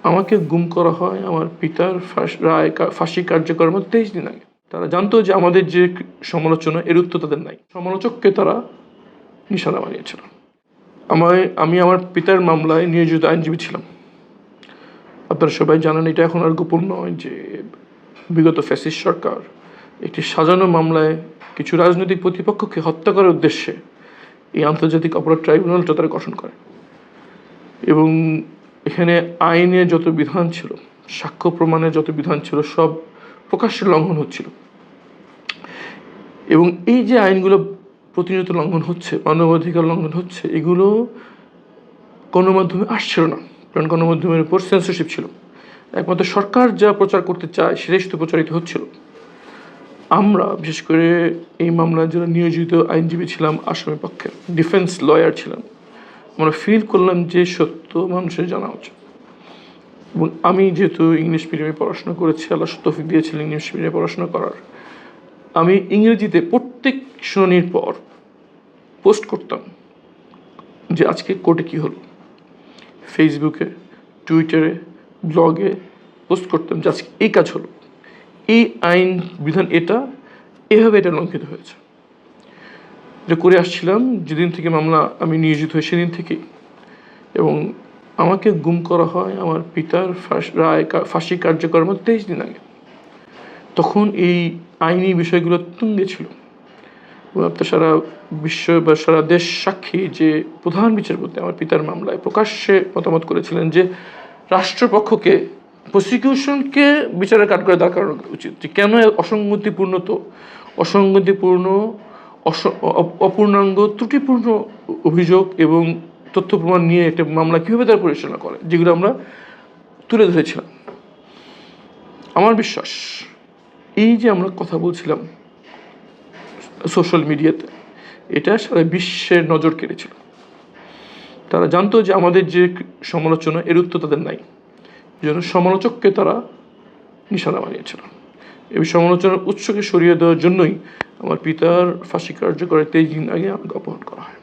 আমাকে গুম করা হয় আমার পিতার ফাঁসি কার্যকরের মধ্যে 23 দিন আগে। তারা জানতো যে আমাদের যে সমালোচনা এর উত্তর তাদের নাই। সমালোচককে তারা নিশানা বানিয়েছিল। আমি আমার পিতার মামলায় নিয়োজিত আইনজীবী ছিলাম। আপনারা সবাই জানেন, এটা এখন আর গোপন নয় যে বিগত ফ্যাসিস্ট সরকার একটি সাজানো মামলায় কিছু রাজনৈতিক প্রতিপক্ষকে হত্যা করার উদ্দেশ্যে এই আন্তর্জাতিক অপরাধ ট্রাইব্যুনালটা তারা গঠন করে। এবং এখানে আইনে যত বিধান ছিল, সাক্ষ্য প্রমাণের যত বিধান ছিল, সব প্রকাশ্যে লঙ্ঘন হচ্ছিল। এবং এই যে আইনগুলো প্রতিনিয়ত লঙ্ঘন হচ্ছে, মানবাধিকার লঙ্ঘন হচ্ছে, এগুলো গণমাধ্যমে আসছিল না, কারণ গণমাধ্যমের উপর সেন্সরশিপ ছিল। একমাত্র সরকার যা প্রচার করতে চায় সেটাই শুধু প্রচারিত হচ্ছিল। আমরা বিশেষ করে এই মামলায় যারা নিয়োজিত আইনজীবী ছিলাম, আসামি পক্ষে ডিফেন্স লয়ার ছিলাম, আমরা ফিল করলাম যে সত্য মানুষের জানা উচিত। এবং আমি যেহেতু ইংলিশ মিডিয়ামে পড়াশোনা করেছি, আল্লাহ তৌফিক দিয়েছিলেন ইংলিশ মিডিয়ামে পড়াশোনা করার, আমি ইংরেজিতে প্রত্যেক শুনানির পর পোস্ট করতাম যে আজকে কোর্টে কী হলো। ফেসবুকে, টুইটারে, ব্লগে পোস্ট করতাম যে আজকে এই কাজ হলো, এই আইন বিধান এভাবে এটা লঙ্ঘিত হয়েছে। এটা করে আসছিলাম যেদিন থেকে মামলা আমি নিয়োজিত হই সেদিন থেকেই। এবং আমাকে গুম করা হয় আমার পিতার ফাঁসি কার্যকরের মধ্যে 23 দিন আগে। তখন এই আইনি বিষয়গুলো তুঙ্গে ছিল। আপনার সারা বিশ্ব বা সারা দেশ সাক্ষী যে প্রধান বিচারপতি আমার পিতার মামলায় প্রকাশ্যে মতামত করেছিলেন যে রাষ্ট্রপক্ষকে, প্রসিকিউশনকে বিচারের কাঠগড়ায় দাঁড় করানো উচিত। যে কেন অসঙ্গতিপূর্ণ অপূর্ণাঙ্গ ত্রুটিপূর্ণ অভিযোগ এবং তথ্য প্রমাণ নিয়ে একটা মামলা কীভাবে তারা পরিচালনা করে, যেগুলো আমরা তুলে ধরেছিলাম। আমার বিশ্বাস এই যে আমরা কথা বলছিলাম সোশ্যাল মিডিয়াতে, এটা সারা বিশ্বের নজর কেড়েছিল। তারা জানতো যে আমাদের যে সমালোচনা এর উত্তর তাদের নাই, যেন সমালোচককে তারা নিশানা বানিয়েছিল। এই সমালোচনার উৎসকে সরিয়ে দেওয়ার জন্যই আমার পিতার ফাঁসি কার্যকরের 23 দিন আগে আমাকে অপহরণ করা হয়।